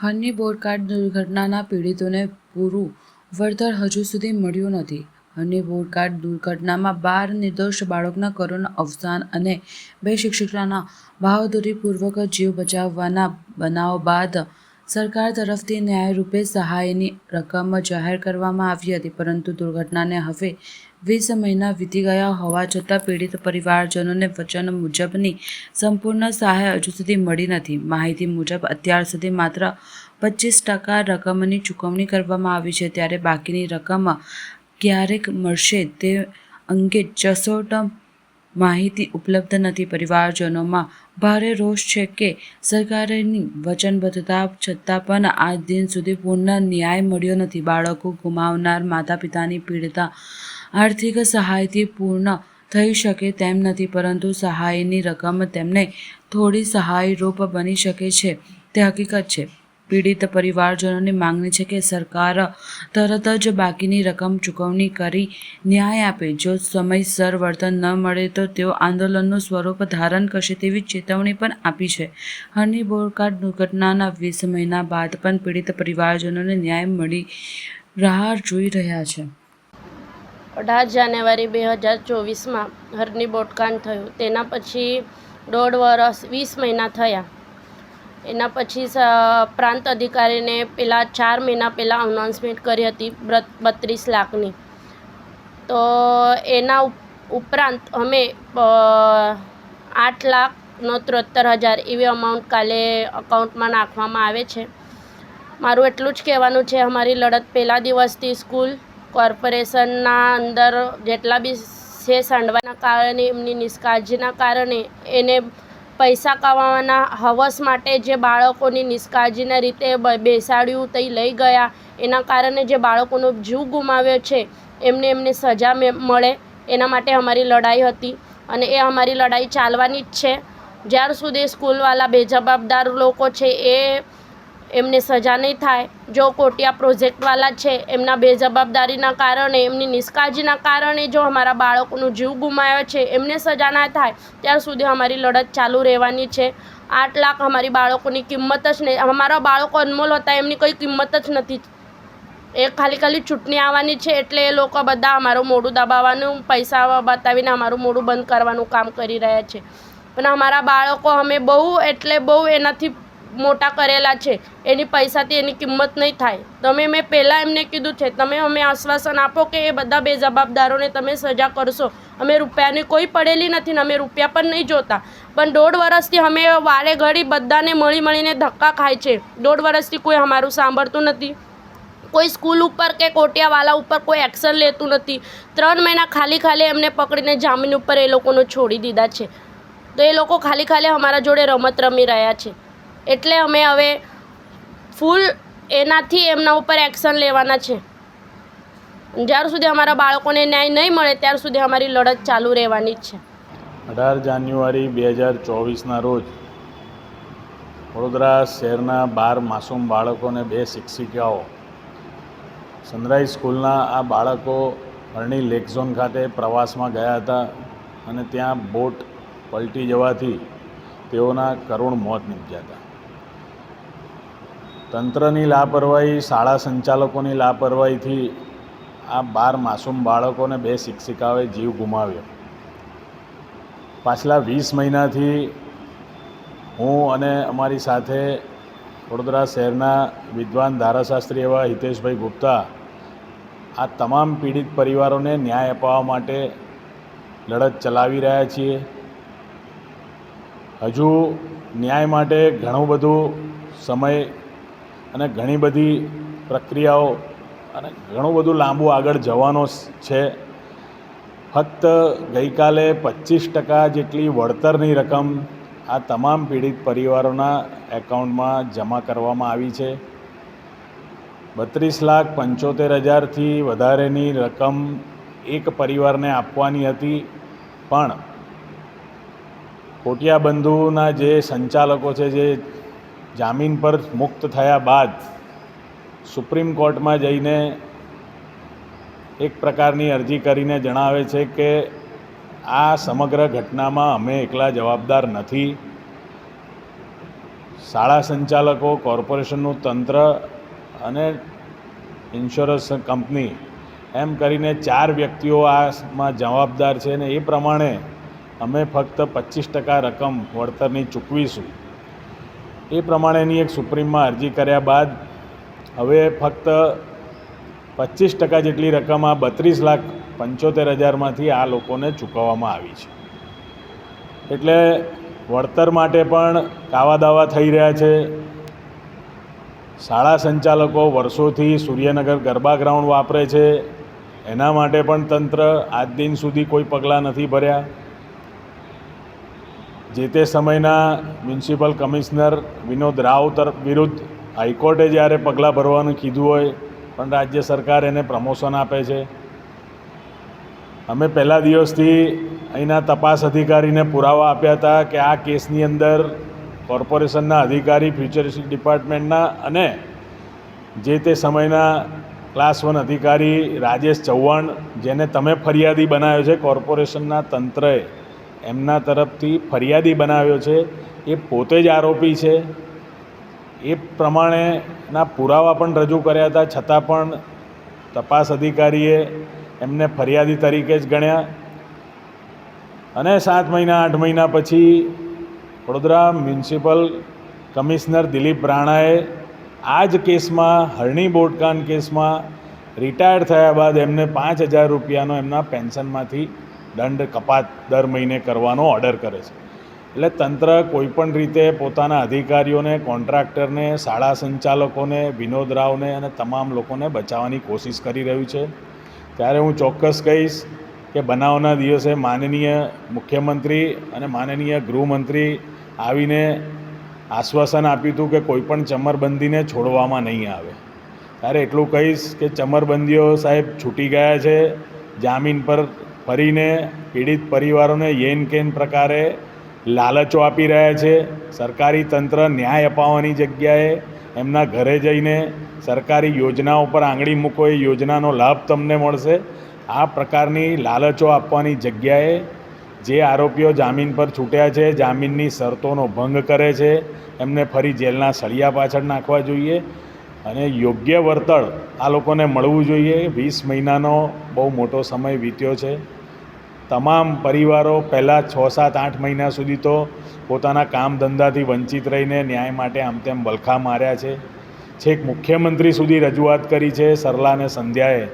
હરની બોટકાટ દુર્ઘટનાના પીડિતોને પૂરું વળતર હજુ સુધી મળ્યું નથી. હરની બોટકાટ દુર્ઘટનામાં 12 નિર્દોષ બાળકોના કરુણ અવસાન અને 2 શિક્ષકોના બહાદુરીપૂર્વક જીવ બચાવવાના બનાવ બાદ સરકાર તરફથી ન્યાયરૂપે સહાયની રકમ જાહેર કરવામાં આવી હતી, પરંતુ દુર્ઘટનાને હવે 20 મહિના વીતી ગયા હોવા છતાં પીડિત પરિવારજનોને વચન મુજબની સંપૂર્ણ સહાય હજુ સુધી મળી નથી. માહિતી મુજબ અત્યાર સુધી માત્ર 25% રકમની ચૂકવણી કરવામાં આવી છે, ત્યારે બાકીની રકમ ક્યારેક મળશે તે અંગે સચોટ માહિતી ઉપલબ્ધ નથી. પરિવારજનોમાં ભારે રોષ છે કે સરકારની વચનબદ્ધતા છતાં પણ આજ દિન સુધી પૂર્ણ ન્યાય મળ્યો નથી. બાળકો ગુમાવનાર માતાપિતાની પીડા આર્થિક સહાયથી પૂર્ણ થઈ શકે તેમ નથી, પરંતુ સહાયની રકમ તેમને થોડી સહાયરૂપ બની શકે છે તે હકીકત છે. પીડિત પરિવારજનોની માંગણી છે કે સરકાર તરત જ બાકીની રકમ ચૂકવણી કરી ન્યાય આપે. જો સમયસર વળતર ન મળે તો તેઓ આંદોલનનું સ્વરૂપ ધારણ કરશે તેવી ચેતવણી પણ આપી છે. હરની બોટકાટ દુર્ઘટનાના 20 મહિના બાદ પણ પીડિત પરિવારજનોને ન્યાય મળી રાહ જોઈ રહ્યા છે. 18 જાન્યુઆરી 2024માં હરની બોટકાંડ થયું. તેના પછી 1.5 વર્ષ 20 મહિના થયા. એના પછી પ્રાંત અધિકારીને પહેલાં 4 મહિના પહેલાં અનાઉન્સમેન્ટ કરી હતી 32 લાખની. તો એના ઉપરાંત અમે 8,73,000 એવી અમાઉન્ટ કાલે અકાઉન્ટમાં નાખવામાં આવે છે. મારું એટલું જ કહેવાનું છે, અમારી લડત પહેલા દિવસથી સ્કૂલ કોર્પોરેશનના અંદર જેટલા બી છે સાંડવાના કારણે, એમની નિષ્કાળજીના કારણે, એને પૈસા કમાવાના હવસ માટે જે બાળકોની નિષ્કાળજીના રીતે બેસાડ્યું તે લઈ ગયા, એના કારણે જે બાળકોનો જીવ ગુમાવ્યો છે એમને સજા મળે એના માટે અમારી લડાઈ હતી અને એ અમારી લડાઈ ચાલવાની જ છે. જ્યાર સુધી સ્કૂલવાળા બેજવાબદાર લોકો છે એમને સજા નહીં થાય, જો કોટિયા પ્રોજેક્ટવાળા છે એમના બેજવાબદારીના કારણે, એમની નિષ્કાળજીના કારણે જો અમારા બાળકોનો જીવ ગુમાવ્યો છે એમને સજા ના થાય ત્યાર સુધી અમારી લડત ચાલુ રહેવાની છે. 8 લાખ અમારી બાળકોની કિંમત જ નહીં, અમારા બાળકો અનમોલ હતા, એમની કોઈ કિંમત જ નથી. એ ખાલી ચૂંટણી આવવાની છે એટલે એ લોકો બધા અમારું મોઢું દબાવવાનું, પૈસા બતાવીને અમારું મોઢું બંધ કરવાનું કામ કરી રહ્યા છે. પણ અમારા બાળકો અમે બહુ એટલે બહુ એનાથી મોટા કરેલા છે, એની પૈસાથી એની કિંમત નહીં થાય. મેં પહેલાં એમને કીધું છે, તમે અમે આશ્વાસન આપો કે એ બધા બેજવાબદારોને તમે સજા કરશો. અમે રૂપિયાની કોઈ પડેલી નથી ને અમે રૂપિયા પણ નહીં જોતા, પણ 1.5 વર્ષથી અમે વારે ઘડી બધાને મળીને ધક્કા ખાય છે. 1.5 વર્ષથી કોઈ અમારું સાંભળતું નથી. કોઈ સ્કૂલ ઉપર કે કોટિયાવાલા ઉપર કોઈ એક્શન લેતું નથી. 3 મહિના ખાલી એમને પકડીને જામીન ઉપર એ લોકોને છોડી દીધા છે. તો એ લોકો ખાલી અમારા જોડે રમત રમી રહ્યા છે. એટલે અમે હવે ફૂલ એનાથી એમના ઉપર એક્શન લેવાના છે. જ્યાર સુધી અમારા બાળકોને ન્યાય નહીં મળે ત્યાર સુધી અમારી લડત ચાલુ રહેવાની જ છે. 18 જાન્યુઆરી 2024ના રોજ વડોદરા શહેરના 12 માસૂમ બાળકોને 2 શિક્ષિકાઓ સનરાઈઝ સ્કૂલના આ બાળકો હરણી લેક ઝોન ખાતે પ્રવાસમાં ગયા હતા અને ત્યાં બોટ પલટી જવાથી તેઓના કરુણ મોત નીપજ્યા હતા. તંત્રની લાપરવાહી, શાળા સંચાલકોની લાપરવાહીથી આ 12 માસૂમ બાળકોને 2 શિક્ષિકાઓએ જીવ ગુમાવ્યો. પાછલા 20 મહિનાથી હું અને અમારી સાથે વડોદરા શહેરના વિદ્વાન ધારાશાસ્ત્રી એવા હિતેશભાઈ ગુપ્તા આ તમામ પીડિત પરિવારોને ન્યાય અપાવવા માટે લડત ચલાવી રહ્યા છીએ. હજુ ન્યાય માટે ઘણું બધું સમય અને ઘણી બધી પ્રક્રિયાઓ અને ઘણું બધું લાંબુ આગળ જવાનો છે. ફક્ત ગઈકાલે 25% જેટલી વળતરની રકમ આ તમામ પીડિત પરિવારોના એકાઉન્ટમાં જમા કરવામાં આવી છે. 32,75,000થી વધારેની રકમ એક પરિવારને આપવાની હતી, પણ કોટિયા બંધુના જે સંચાલકો છે, જે જામીન પર મુક્ત થયા બાદ સુપ્રીમ કોર્ટમાં જઈને એક પ્રકારની અરજી કરીને જણાવે છે કે આ સમગ્ર ઘટનામાં અમે એકલા જવાબદાર નથી. શાળા સંચાલકો, કોર્પોરેશનનું તંત્ર અને ઇન્સ્યોરન્સ કંપની એમ કરીને 4 વ્યક્તિઓ આમાં જવાબદાર છે ને એ પ્રમાણે અમે ફક્ત 25% રકમ વળતરની ચૂકવીશું. એ પ્રમાણેની એક સુપ્રીમમાં અરજી કર્યા બાદ હવે ફક્ત 25% જેટલી રકમ આ 32,75,000માંથી આ લોકોને ચૂકવવામાં આવી છે. એટલે વળતર માટે પણ કાવા દાવા થઈ રહ્યા છે. શાળા સંચાલકો વર્ષોથી સૂર્યનગર ગરબા ગ્રાઉન્ડ વાપરે છે, એના માટે પણ તંત્ર આજ દિન સુધી કોઈ પગલાં નથી ભર્યા. જે તે સમયના મ્યુનિસિપલ કમિશનર વિનોદ રાવ વિરુદ્ધ હાઈકોર્ટે જ્યારે પગલાં ભરવાનું કીધું હોય પણ રાજ્ય સરકાર એને પ્રમોશન આપે છે. અમે પહેલા દિવસથી અહીંના તપાસ અધિકારીને પુરાવા આપ્યા હતા કે આ કેસની અંદર કોર્પોરેશનના અધિકારી, ફ્યુચરિસ્ટિક ડિપાર્ટમેન્ટના અને જે તે સમયના ક્લાસ 1 અધિકારી રાજેશ ચૌહાણ, જેને તમે ફરિયાદી બનાવ્યો છે, કોર્પોરેશનના તંત્રએ એમના તરફથી ફરિયાદી બનાવ્યો છે, એ પોતે જ આરોપી છે. એ પ્રમાણેના પુરાવા પણ રજૂ કર્યા હતા, છતાં પણ તપાસ અધિકારીએ એમને ફરિયાદી તરીકે જ ગણ્યા. અને 7 મહિના 8 મહિના પછી વડોદરા મ્યુનિસિપલ કમિશનર દિલીપ રાણાએ આ જ કેસમાં, હરણી બોટકાંડ કેસમાં રિટાયર્ડ થયા બાદ એમને 5,000 રૂપિયાનો એમના પેન્શનમાંથી દંડ કપાત દર મહિને કરવાનો ઓર્ડર કરે છે. એટલે તંત્ર કોઈપણ રીતે પોતાના અધિકારીઓને, કોન્ટ્રાક્ટરને, શાળા સંચાલકોને, વિનોદ રાવને અને તમામ લોકોને બચાવવાની કોશિશ કરી રહ્યું છે. ત્યારે હું ચોક્કસ કહીશ કે બનાવના દિવસે માનનીય મુખ્યમંત્રી અને માનનીય ગૃહમંત્રી આવીને આશ્વાસન આપ્યું હતું કે કોઈપણ ચમરબંધીને છોડવામાં નહીં આવે. ત્યારે એટલું કહીશ કે ચમરબંધીઓ સાહેબ છૂટી ગયા છે. જામીન પર ફરીને પીડિત પરિવારોને યેન કેન પ્રકારે લાલચો આપી રહ્યા છે. સરકારી તંત્ર ન્યાય અપાવવાની જગ્યાએ એમના ઘરે જઈને સરકારી યોજનાઓ પર આંગળી મૂકો, એ યોજનાનો લાભ તમને મળશે, આ પ્રકારની લાલચો આપવાની જગ્યાએ જે આરોપીઓ જામીન પર છૂટ્યા છે, જામીનની શરતોનો ભંગ કરે છે, એમને ફરી જેલના સળિયા પાછળ નાખવા જોઈએ અને યોગ્ય વળતર આ લોકોને મળવું જોઈએ. 20 મહિનાનો બહુ મોટો સમય વીત્યો છે. તમામ પરિવારો પહેલાં 6, 7, 8 મહિના સુધી તો પોતાના કામ ધંધાથી વંચિત રહીને ન્યાય માટે આમ તેમ બલખા માર્યા છે. છેક મુખ્યમંત્રી સુધી રજૂઆત કરી છે સરલા અને સંધ્યાએ,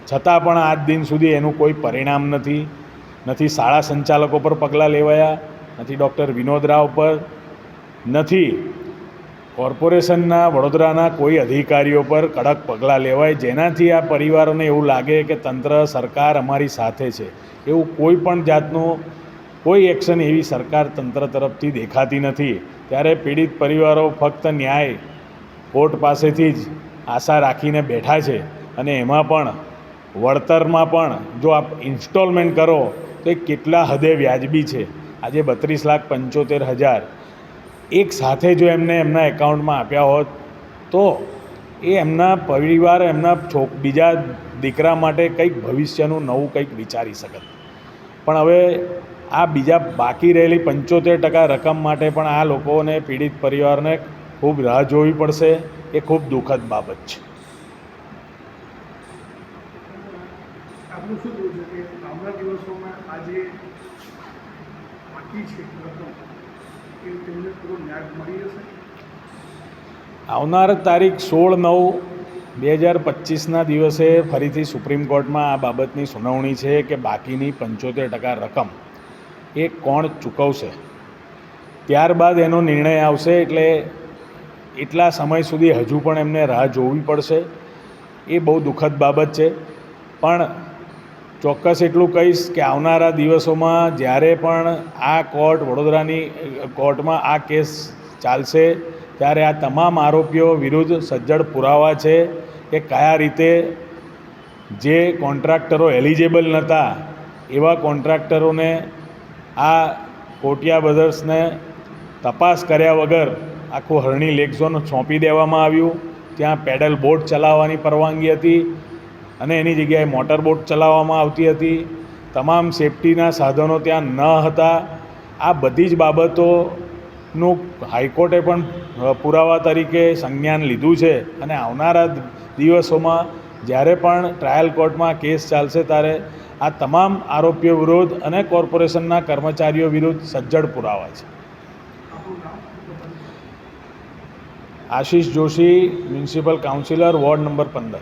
છતાં પણ આજ દિન સુધી એનું કોઈ પરિણામ નથી. શાળા સંચાલકો પર પગલાં લેવાયા, નથી ડૉક્ટર વિનોદ રાવ પર, નથી કોર્પોરેશનના વડોદરાના કોઈ અધિકારીઓ પર કડક પગલાં લેવાય, જેનાથી આ પરિવારોને એવું લાગે કે તંત્ર, સરકાર અમારી સાથે છે. એવું કોઈ પણ જાતનું કોઈ એક્શન એવી સરકાર તંત્ર તરફથી દેખાતી નથી. ત્યારે પીડિત પરિવારો ફક્ત ન્યાય કોર્ટ પાસેથી જ આશા રાખીને બેઠા છે. અને એમાં પણ વળતરમાં પણ જો આપ ઇન્સ્ટોલમેન્ટ કરો તો એ કેટલા હદે વ્યાજબી છે. આજે 32,75,000 એક સાથે જો એમને એમના એકાઉન્ટમાં આપ્યા હોત તો એ એમના પરિવાર, એમના બીજા દીકરા માટે કંઈક ભવિષ્યનું નવું કંઈક વિચારી શકત. પણ હવે આ બીજા બાકી રહેલી 75% રકમ માટે પણ આ લોકોને, પીડિત પરિવારને ખૂબ રાહ જોવી પડશે. એ ખૂબ દુઃખદ બાબત છે. આપનું શું કહેવું છે કે આવનારા દિવસોમાં આ જે બાકી છે રકમ એ તેમને પૂરો ન્યાય મળી જશે? આવનાર તારીખ 16/9/2025ના દિવસે ફરીથી સુપ્રીમ કોર્ટમાં આ બાબતની સુનાવણી છે કે બાકીની 75% રકમ એ કોણ ચૂકવશે. ત્યારબાદ એનો નિર્ણય આવશે. એટલે એટલા સમય સુધી હજુ પણ એમને રાહ જોવી પડશે. એ બહુ દુઃખદ બાબત છે. પણ ચોક્કસ એટલું કહીશ કે આવનારા દિવસોમાં જ્યારે પણ આ કોર્ટ, વડોદરાની કોર્ટમાં આ કેસ ચાલશે, ત્યારે આ તમામ આરોપીઓ વિરુદ્ધ સજ્જડ પુરાવા છે કે કયા રીતે જે કોન્ટ્રાક્ટરો એલિજિબલ નહોતા એવા કોન્ટ્રાક્ટરોને આ કોટિયા બ્રધર્સને તપાસ કર્યા વગર આખું હરણી લેક ઝોન સોંપી દેવામાં આવ્યું. ત્યાં પેડલ બોટ ચલાવવાની પરવાનગી હતી અને એની જગ્યાએ મોટર બોટ ચલાવવામાં આવતી હતી. તમામ સેફટીના સાધનો ત્યાં ન હતા. આ બધી જ બાબતો નું હાઈકોર્ટે પણ પુરાવા તરીકે સંજ્ઞાન લીધું છે અને આવનારા દિવસોમાં જ્યારે પણ ટ્રાયલ કોર્ટમાં કેસ ચાલશે ત્યારે આ તમામ આરોપીઓ વિરુદ્ધ અને કોર્પોરેશનના કર્મચારીઓ વિરુદ્ધ સજ્જડ પુરાવા છે. Ashish Joshi, municipal councillor, ward number 15.